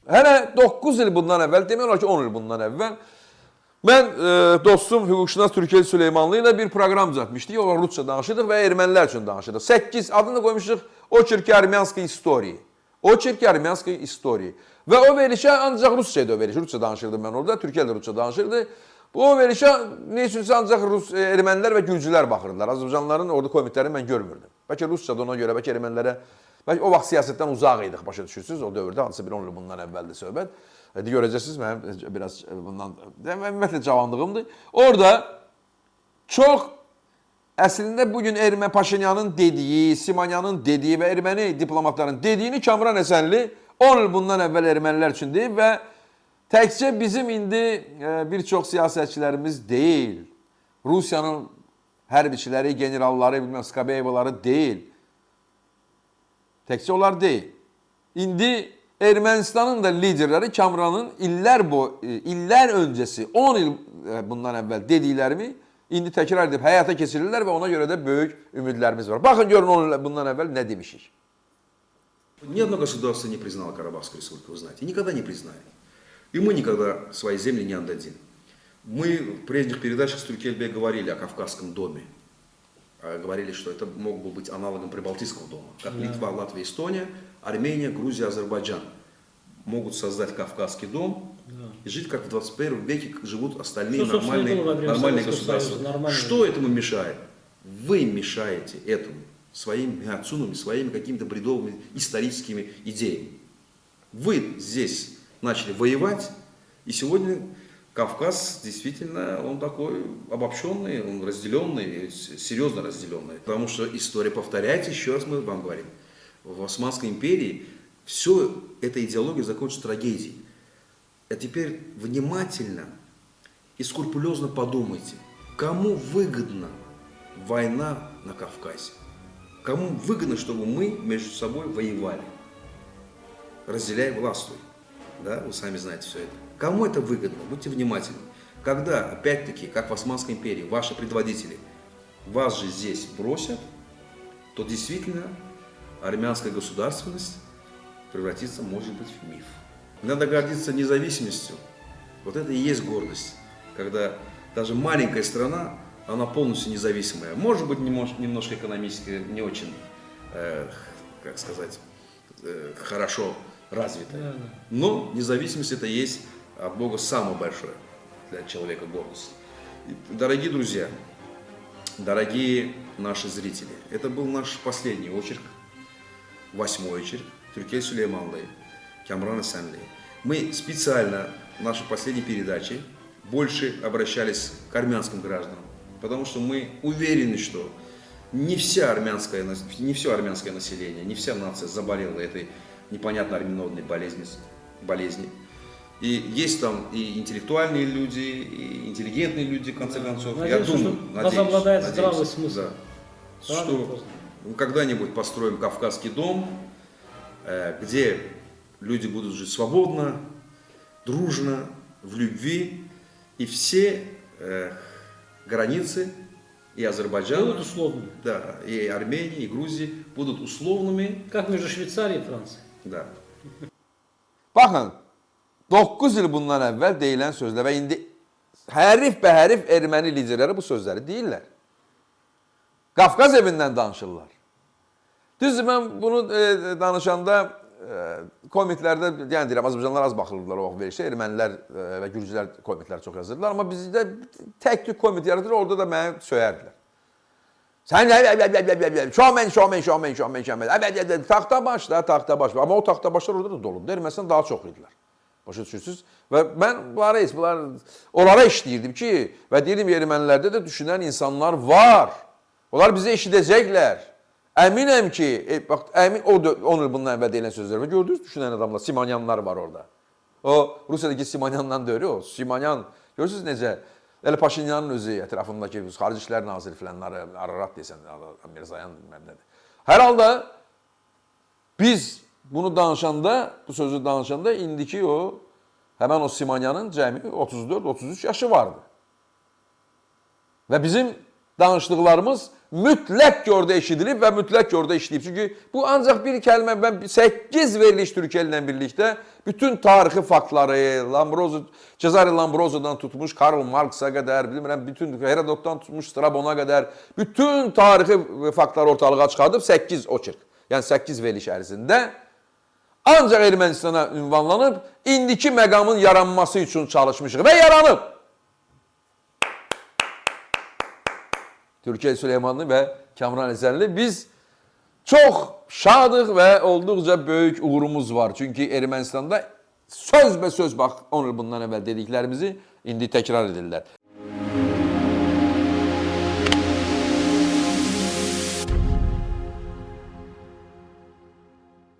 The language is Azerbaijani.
Hələ 9 il bundan əvvəl, demək olar ki 10 il bundan əvvəl mən dostum hüquqşünas Türkiyə Süleymanlı ilə bir proqram düzəltmişdik. O rusca danışırdıq və ermənilər üçün danışırdıq. 8 adını da qoymuşduq Oçerki Armyanской истории. Oçerki Armyanской истории. Və o verilişə ancaq rusca idi o veriliş. Rusca danışırdım mən orada. Türkiyə də rusca danışırdı. Bu verilişə nə üçünsə ancaq ermənilər və gürcülər baxırdılar. Azərbaycanlıların orada komitlərini mən görmürdüm. Bəlkə rusca da ona görə, bəlkə ermənlərə, bəlkə o vaxt siyasətdən uzaq idik, başa düşürsünüz. O dövrdə hansısa bir 10 il bundan əvvəldir söhbət. Görəcəksiniz, mənim biraz bundan, ümumiyyətlə cavanlığımdır. Orada çox əslində bugün Paşinyanın dediyi, Simonyanın dediyi və erməni diplomatların dediyini Kamran Həsənli 10 il bundan əvvəl ermənilər üçün deyib və təkcə bizim indi bir çox siyasətçilərimiz deyil, Rusiyanın hərbiçiləri, generalları, Skabeyevaları deyil. Təkcə onlar deyil. İndi Ermənistanın da liderləri Kamranın illər öncəsi, 10 il bundan əvvəl dediklərimi indi təkrar edib həyata keçirirlər və ona görə də böyük ümidlərimiz var. Baxın, görün 10 il bundan əvvəl nə demişik. Ни одно государство не признало Карабахскую республику, вы знаете, и никогда не признали. И мы никогда свои земли не отдадим. Мы в прежних передачах с Туркельбе говорили о Кавказском доме. Говорили, что это мог бы быть аналогом Прибалтийского дома. Как Литва, Латвия, Эстония, Армения, Грузия, Азербайджан могут создать Кавказский дом и жить как в 21 веке живут остальные нормальные государства. Что этому мешает? Вы мешаете этому своими отцунами, своими какими-то бредовыми историческими идеями. Вы здесь начали воевать, и сегодня Кавказ действительно, он такой обобщенный, он разделенный, серьезно разделенный. Потому что история повторяется, еще раз мы вам говорим. В Османской империи все эта идеология закончится трагедией. А теперь внимательно и скрупулезно подумайте, кому выгодна война на Кавказе? Кому выгодно, чтобы мы между собой воевали, разделяя властвуй? Да, вы сами знаете все это. Кому это выгодно? Будьте внимательны. Когда, опять-таки, как в Османской империи, ваши предводители вас же здесь бросят, то действительно армянская государственность превратится, может быть, в миф. Надо гордиться независимостью. Вот это и есть гордость. Когда даже маленькая страна, она полностью независимая. Может быть, немножко экономически не очень, как сказать, хорошо развитая. Но независимость это есть от Бога самое большое для человека гордость. Дорогие друзья, дорогие наши зрители, это был наш последний очерк, 8-й очерк, Türkiye Süleymanlı, Kamran Həsənli. Мы специально в нашей последней передаче больше обращались к армянским гражданам, потому что мы уверены, что не все армянское население, не вся нация заболела этой непонятной армянодной болезни. И есть там и интеллектуальные люди, и интеллигентные люди, в конце концов. Надеюсь, я думаю, возобладает здравый смысл. Да, что мы когда-нибудь построим Кавказский дом, где люди будут жить свободно, дружно, в любви, и все границы и Азербайджана, будут условными. Да, и Армении, и Грузии будут условными. Как между Швейцарией и Францией. Да. Baxın, 9 il bundan əvvəl deyilən sözlər və indi hərif erməni liderləri bu sözləri deyirlər. Qafqaz evindən danışırlar. Düzdür, mən bunu danışanda komitlərdə, yəni deyirəm, Azərbaycanlılar az baxırlar o vaxt verişə, ermənilər və gürcülər komitlər çox yazırlar, amma bizdə tək tük komit yaratır, orada da məni söyərdilər. Sən şomen, taxta baş da, taxta baş. Amma o taxta başlar orada da dolub. Ermənistan daha çox idilər. Başa düşürsünüz? Və mən onlara işləyirdim ki, və deyirdim, ermənilərdə də düşünən insanlar var. Onlar bizə eşidəcəklər. Əminəm ki, o 10 il bundan əvvəl deyilən sözlər və gördünüz, düşünən adamlar, Simonyanlar var orada. O, Rusiyadakı Simonyandan da öyle o. Simonyan, görürsünüz necə? Elə Paşinyanın özü ətrafındakı Xarici İşlər Naziri filanları, Ararat desən, Mirzayan bilməm nədir. Hər halda biz bunu danışanda, bu sözü danışanda indiki o, həmən o Simonyanın cəmi 34-33 yaşı vardı. Və bizim danışdıqlarımız mütləq ki orada eşidilib və mütləq ki orada işləyib. Çünki bu ancaq bir kəlmə, mən 8 veriliş Türkiyə ilə birlikdə bütün tarixi faktları, Cezare Lambrozo'dan tutmuş, Karl Marx'a qədər, bilmirəm, bütün Herodot'dan tutmuş, Strabon'a qədər, bütün tarixi faktları ortalığa çıxardıb 8 oçirk. Yəni 8 veriliş ərzində ancaq Ermənistana ünvanlanıb, indiki məqamın yaranması üçün çalışmışıq və yaranıb. Türkiyə Süleymanlı və Kamran Əzərli, biz çox şadıq və olduqca böyük uğurumuz var. Çünki Ermənistanda sözbə söz, bax, 10 il bundan əvvəl dediklərimizi indi təkrar edirlər.